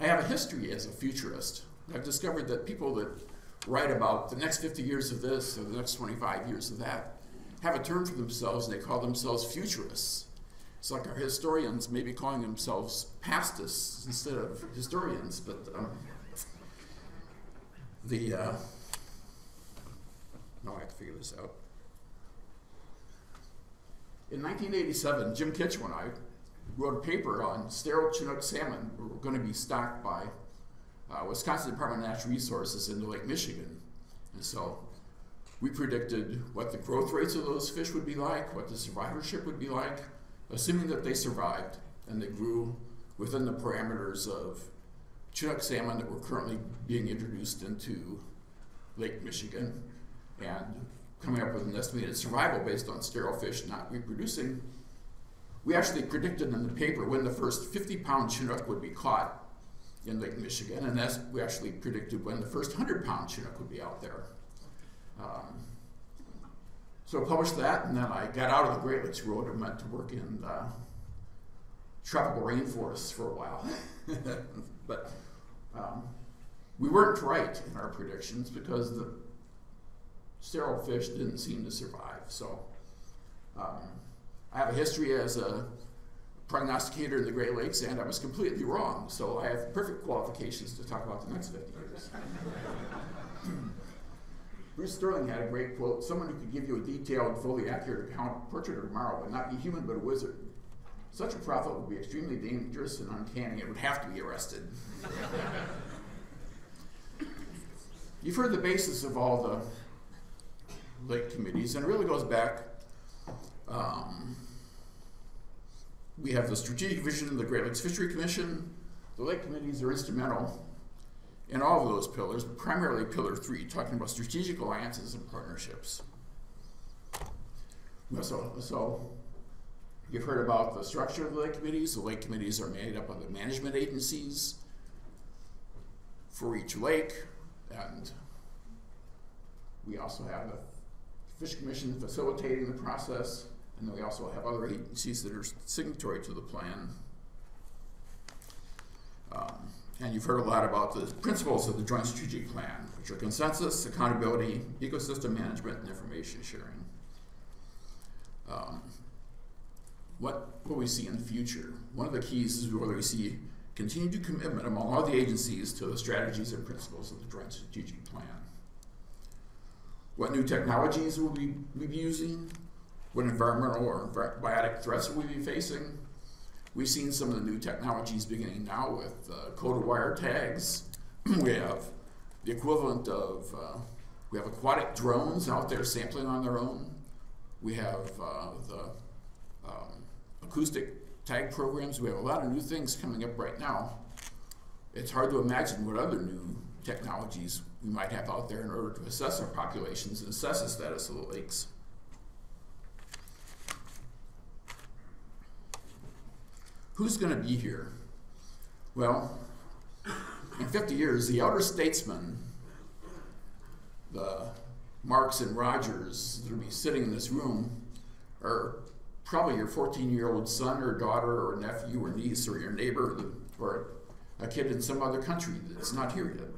I have a history as a futurist. I've discovered that people that write about the next 50 years of this or the next 25 years of that have a term for themselves, and they call themselves futurists. It's like our historians maybe calling themselves pastists instead of historians, but now I have to figure this out. In 1987, Jim Kitchell and I wrote a paper on sterile Chinook salmon that were going to be stocked by Wisconsin Department of Natural Resources into Lake Michigan. And so we predicted what the growth rates of those fish would be like, what the survivorship would be like, assuming that they survived and they grew within the parameters of Chinook salmon that were currently being introduced into Lake Michigan, and coming up with an estimated survival based on sterile fish not reproducing. We actually predicted in the paper when the first 50-pound Chinook would be caught in Lake Michigan, and we actually predicted when the first 100-pound Chinook would be out there. So I published that, and then I got out of the Great Lakes Road and went to work in tropical rainforests for a while. But we weren't right in our predictions because the sterile fish didn't seem to survive. So I have a history as a prognosticator in the Great Lakes, and I was completely wrong. So I have perfect qualifications to talk about the next 50 years. Bruce Sterling had a great quote: "Someone who could give you a detailed, fully accurate portrait of tomorrow would not be human but a wizard. Such a prophet would be extremely dangerous and uncanny and would have to be arrested." You've heard the basis of all the lake committees, and it really goes back. We have the strategic vision of the Great Lakes Fishery Commission. The lake committees are instrumental in all of those pillars, but primarily Pillar 3, talking about strategic alliances and partnerships. So you've heard about the structure of the lake committees. The lake committees are made up of the management agencies for each lake, and we also have the Fish Commission facilitating the process, and then we also have other agencies that are signatory to the plan. And you've heard a lot about the principles of the Joint Strategic Plan, which are consensus, accountability, ecosystem management, and information sharing. What will we see in the future? One of the keys is whether we see continued commitment among all the agencies to the strategies and principles of the Joint Strategic Plan. What new technologies will we be using? What environmental or biotic threats will we be facing? We've seen some of the new technologies beginning now with coded wire tags. We have the equivalent of, we have aquatic drones out there sampling on their own. We have the acoustic tag programs. We have a lot of new things coming up right now. It's hard to imagine what other new technologies we might have out there in order to assess our populations and assess the status of the lakes. Who's going to be here? Well, in 50 years, the elder statesmen, the Marx and Rogers that will be sitting in this room, are probably your 14-year-old son or daughter or nephew or niece or your neighbor or a kid in some other country that's not here yet.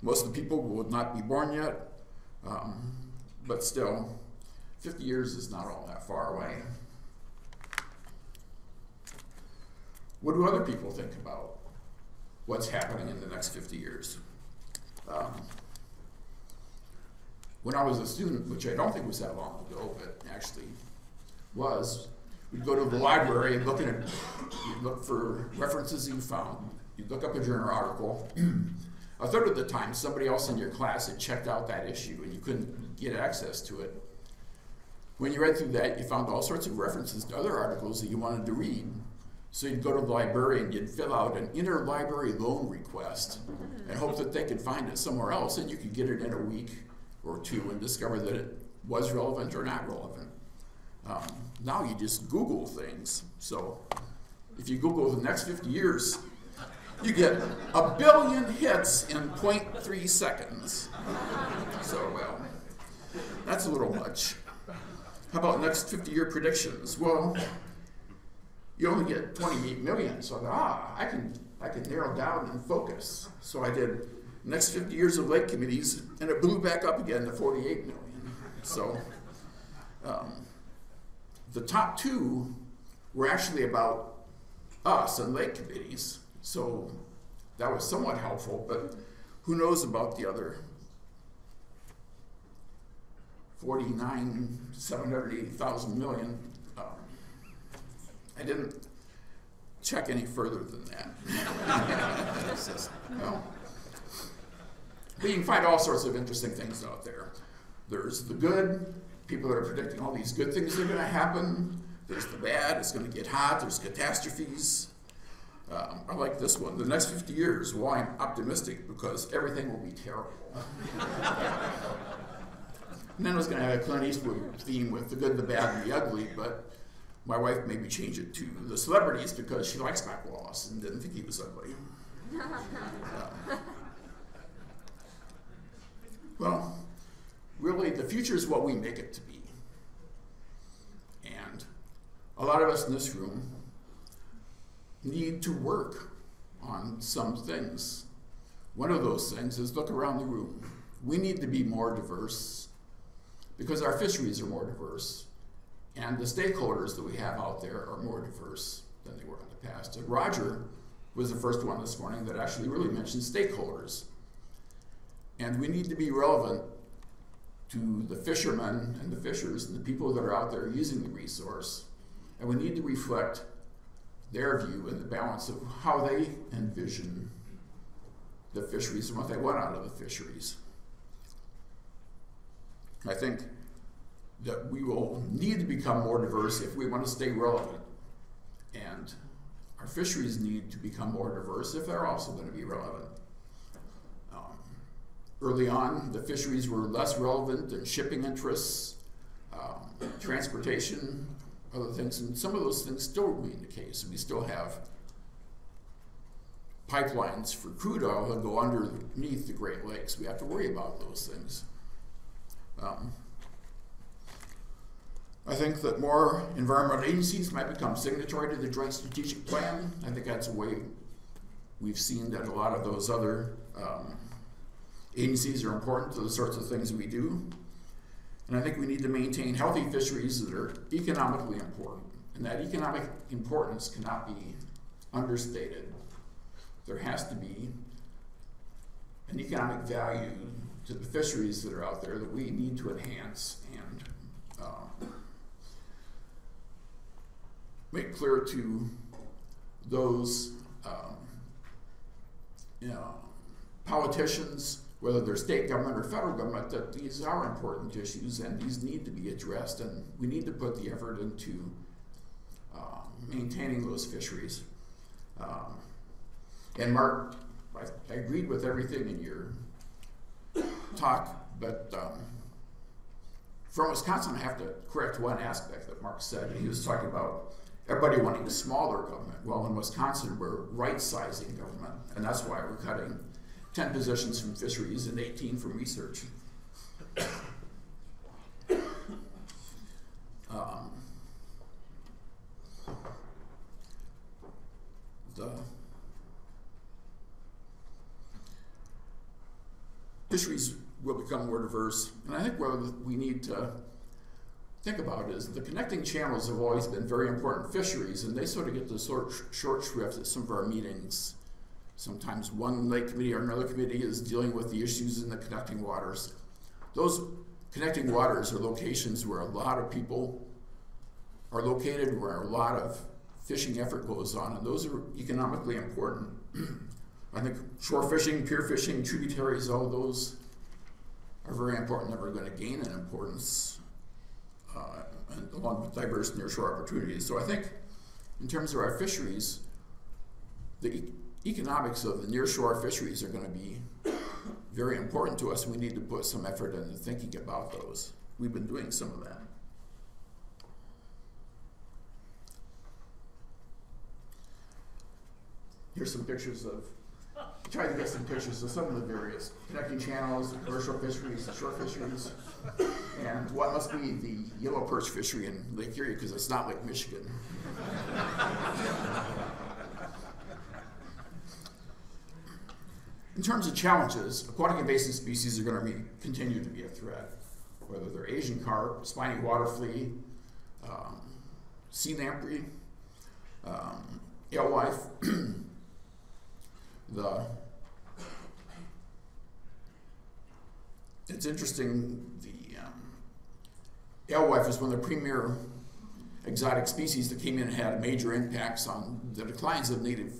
Most of the people will not be born yet, but still, 50 years is not all that far away. What do other people think about what's happening in the next 50 years? When I was a student, which I don't think was that long ago, but actually was, we'd go to the library and you'd look for references you found. You'd look up a journal article. A third of the time, somebody else in your class had checked out that issue and you couldn't get access to it. When you read through that, you found all sorts of references to other articles that you wanted to read. So you'd go to the librarian, you'd fill out an interlibrary loan request and hope that they could find it somewhere else, and you could get it in a week or two and discover that it was relevant or not relevant. Now you just Google things. So if you Google the next 50 years, you get 1 billion hits in 0.3 seconds. So, well, that's a little much. How about next 50-year predictions? Well, you only get 28 million, so I I could narrow down and focus. So I did next 50 years of lake committees, and it blew back up again to 48 million. So the top two were actually about us and lake committees. So that was somewhat helpful, but who knows about the other 780,000 million. I didn't check any further than that. Well, but you can find all sorts of interesting things out there. There's the good, people that are predicting all these good things that are going to happen. There's the bad, it's going to get hot, there's catastrophes. I like this one. The next 50 years, well, I'm optimistic because everything will be terrible. And then I was going to have a Clint Eastwood theme with the good, the bad, and the ugly, but my wife made me change it to the celebrities because she likes Mac Wallace and didn't think he was ugly. Well, really, the future is what we make it to be. And a lot of us in this room need to work on some things. One of those things is look around the room. We need to be more diverse because our fisheries are more diverse. And the stakeholders that we have out there are more diverse than they were in the past. And Roger was the first one this morning that actually really mentioned stakeholders. And we need to be relevant to the fishermen and the fishers and the people that are out there using the resource. And we need to reflect their view and the balance of how they envision the fisheries and what they want out of the fisheries. I think that we will need to become more diverse if we want to stay relevant. And our fisheries need to become more diverse if they're also going to be relevant. Early on, the fisheries were less relevant than shipping interests, transportation, other things, and some of those things still remain the case. We still have pipelines for crude oil that go underneath the Great Lakes. We have to worry about those things. I think that more environmental agencies might become signatory to the Joint Strategic Plan. I think that's a way we've seen that a lot of those other agencies are important to the sorts of things we do. And I think we need to maintain healthy fisheries that are economically important. And that economic importance cannot be understated. There has to be an economic value to the fisheries that are out there that we need to enhance and make clear to those politicians, whether they're state government or federal government, that these are important issues and these need to be addressed, and we need to put the effort into maintaining those fisheries. And Mark, I agreed with everything in your talk, but from Wisconsin, I have to correct one aspect that Mark said. He was talking about everybody wanting smaller government. Well, in Wisconsin, we're right-sizing government, and that's why we're cutting 10 positions from fisheries and 18 from research. The fisheries will become more diverse, and I think what we need to think about is the connecting channels have always been very important fisheries, and they sort of get the short shrift at some of our meetings. Sometimes one lake committee or another committee is dealing with the issues in the connecting waters. Those connecting waters are locations where a lot of people are located, where a lot of fishing effort goes on, and those are economically important. I think shore fishing, pier fishing, tributaries, all those are very important. They're going to gain in importance along with diverse nearshore opportunities. So I think in terms of our fisheries, the economics of the nearshore fisheries are going to be very important to us, and we need to put some effort into thinking about those. We've been doing some of that. Here's some pictures of, I tried to get some pictures of some of the various connecting channels, the commercial fisheries, the shore fisheries, and what must be the yellow perch fishery in Lake Erie, because it's not Lake Michigan. In terms of challenges, aquatic invasive species are going to continue to be a threat, whether they're Asian carp, spiny water flea, sea lamprey, alewife. It's interesting, the alewife is one of the premier exotic species that came in and had major impacts on the declines of native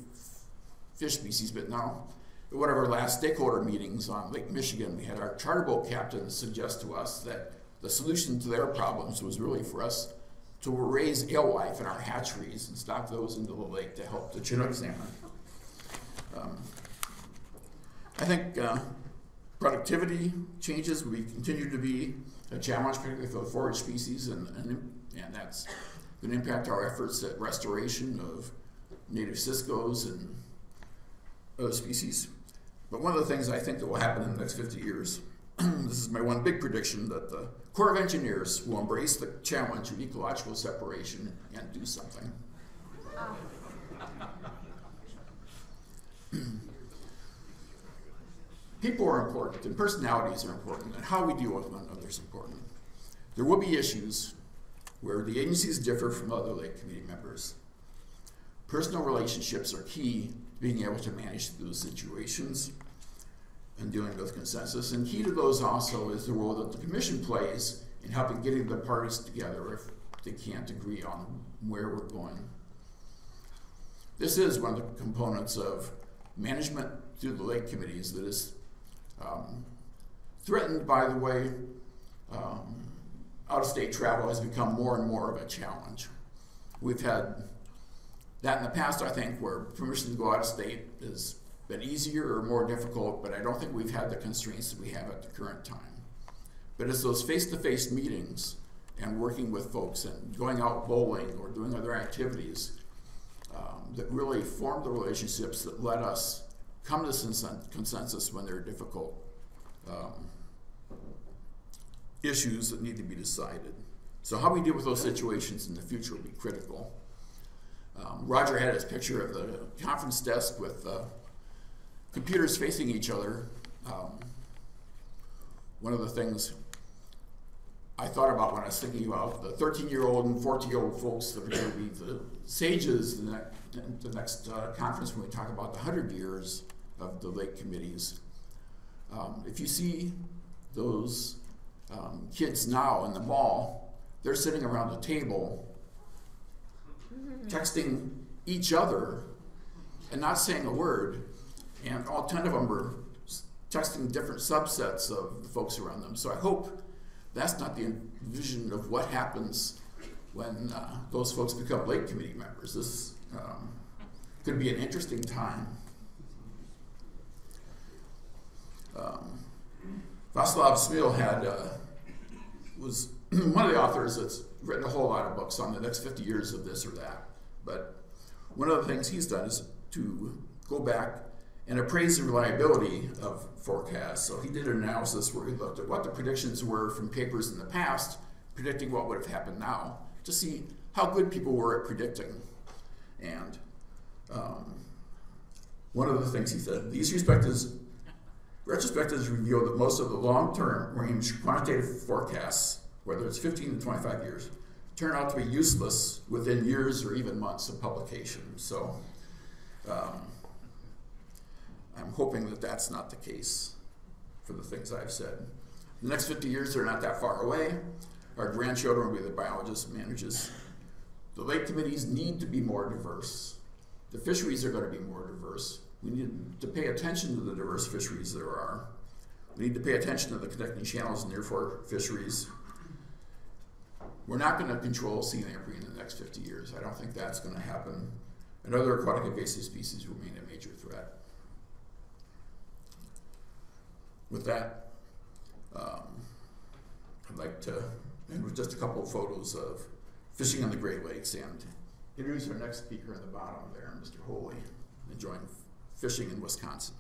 fish species, but now at one of our last stakeholder meetings on Lake Michigan, we had our charter boat captains suggest to us that the solution to their problems was really for us to raise alewife in our hatcheries and stock those into the lake to help the Chinook salmon. I think productivity changes will continue to be a challenge, particularly for the forage species, and that's going to impact our efforts at restoration of native ciscos and other species. But one of the things I think that will happen in the next 50 years, this is my one big prediction, that the Corps of Engineers will embrace the challenge of ecological separation and do something. People are important, and personalities are important, and how we deal with one another is important. There will be issues where the agencies differ from other Lake Committee members. Personal relationships are key to being able to manage those situations and dealing with consensus. And key to those also is the role that the Commission plays in helping getting the parties together if they can't agree on where we're going. This is one of the components of management through the Lake Committees that is threatened by the way out-of-state travel has become more and more of a challenge. We've had that in the past, I think, where permission to go out of state has been easier or more difficult, but I don't think we've had the constraints that we have at the current time. But it's those face-to-face meetings and working with folks and going out bowling or doing other activities that really form the relationships that let us come to consensus when there are difficult issues that need to be decided. So how we deal with those situations in the future will be critical. Roger had his picture of the conference desk with computers facing each other. One of the things I thought about when I was thinking about the 13-year-old and 14-year-old folks that are going to be the sages in the next conference when we talk about the 100 years of the Lake Committees. If you see those kids now in the mall, they're sitting around the table texting each other and not saying a word, and all 10 of them are texting different subsets of the folks around them. So I hope that's not the vision of what happens when those folks become Lake Committee members. This could be an interesting time. Václav Smil was one of the authors that's written a whole lot of books on the next 50 years of this or that. But one of the things he's done is to go back and appraise the reliability of forecasts. So he did an analysis where he looked at what the predictions were from papers in the past, predicting what would have happened now, to see how good people were at predicting. And one of the things he said, these retrospectives reveal that most of the long-term range quantitative forecasts, whether it's 15 to 25 years, turn out to be useless within years or even months of publication. So I'm hoping that that's not the case for the things I've said. The next 50 years, they're not that far away. Our grandchildren will be the biologists and managers. The Lake Committees need to be more diverse. The fisheries are going to be more diverse. We need to pay attention to the diverse fisheries there are. We need to pay attention to the connecting channels and therefore fisheries. We're not going to control sea lamprey in the next 50 years. I don't think that's going to happen. And other aquatic invasive species remain a major threat. With that, I'd like to end with just a couple of photos of fishing on the Great Lakes and introduce our next speaker in the bottom there, Mr. Holy, enjoying fishing in Wisconsin.